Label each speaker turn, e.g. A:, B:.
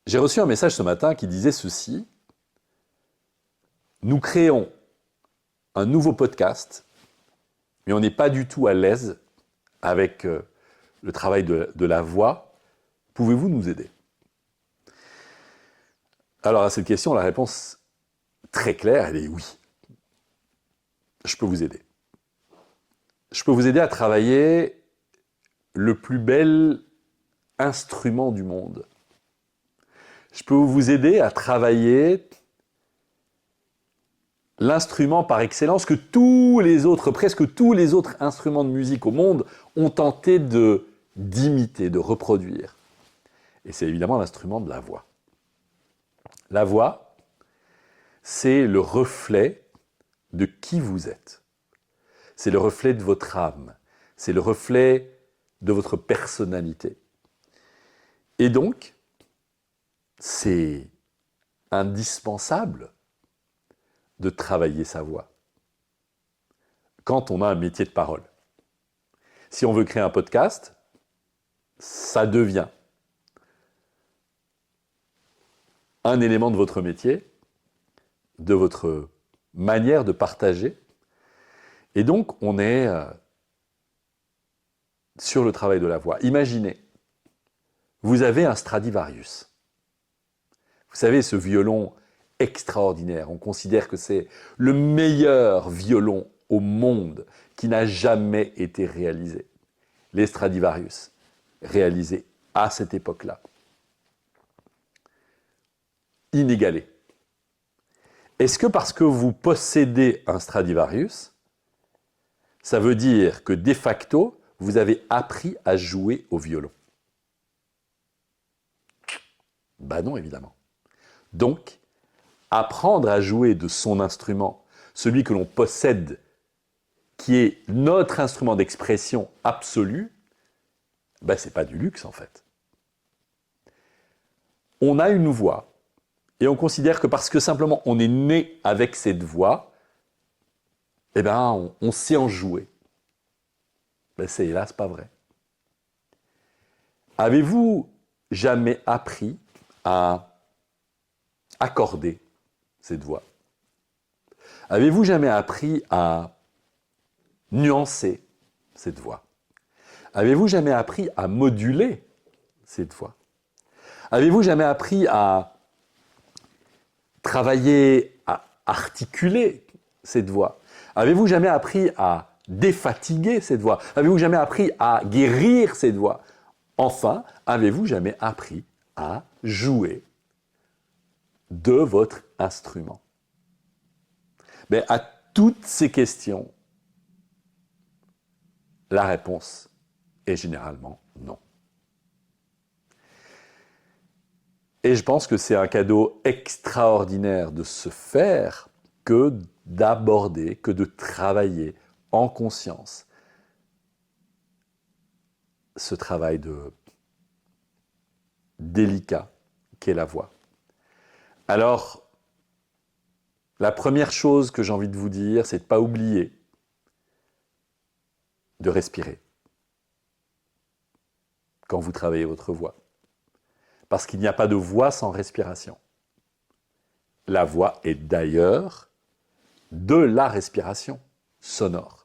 A: J'ai reçu un message ce matin qui disait ceci. Nous créons un nouveau podcast, mais on n'est pas du tout à l'aise avec le travail de la voix. Pouvez-vous nous aider? Alors à cette question, la réponse très claire, elle est oui. Je peux vous aider. Je peux vous aider à travailler le plus bel instrument du monde. Je peux vous aider à travailler l'instrument par excellence que presque tous les autres instruments de musique au monde ont tenté d'imiter, de reproduire. Et c'est évidemment l'instrument de la voix. La voix, c'est le reflet de qui vous êtes. C'est le reflet de votre âme. C'est le reflet de votre personnalité. Et donc, c'est indispensable de travailler sa voix quand on a un métier de parole. Si on veut créer un podcast, ça devient un élément de votre métier, de votre manière de partager. Et donc, on est sur le travail de la voix. Imaginez, vous avez un Stradivarius. Vous savez, ce violon extraordinaire. On considère que c'est le meilleur violon au monde qui n'a jamais été réalisé. Les Stradivarius, réalisés à cette époque-là. Inégalés. Est-ce que parce que vous possédez un Stradivarius, ça veut dire que de facto, vous avez appris à jouer au violon? Ben non, évidemment. Donc, apprendre à jouer de son instrument, celui que l'on possède, qui est notre instrument d'expression absolu, ben c'est pas du luxe en fait. On a une voix, et on considère que parce que simplement on est né avec cette voix, eh ben on sait en jouer. Ben c'est hélas pas vrai. Avez-vous jamais appris à accorder cette voix? Avez-vous jamais appris à nuancer cette voix? Avez-vous jamais appris à moduler cette voix? Avez-vous jamais appris à travailler, à articuler cette voix? Avez-vous jamais appris à défatiguer cette voix? Avez-vous jamais appris à guérir cette voix? Enfin, avez-vous jamais appris à jouer de votre instrument? Mais à toutes ces questions, la réponse est généralement non. Et je pense que c'est un cadeau extraordinaire de se faire que d'aborder, que de travailler en conscience ce travail délicat qu'est la voix. Alors, la première chose que j'ai envie de vous dire, c'est de ne pas oublier de respirer quand vous travaillez votre voix. Parce qu'il n'y a pas de voix sans respiration. La voix est d'ailleurs de la respiration sonore.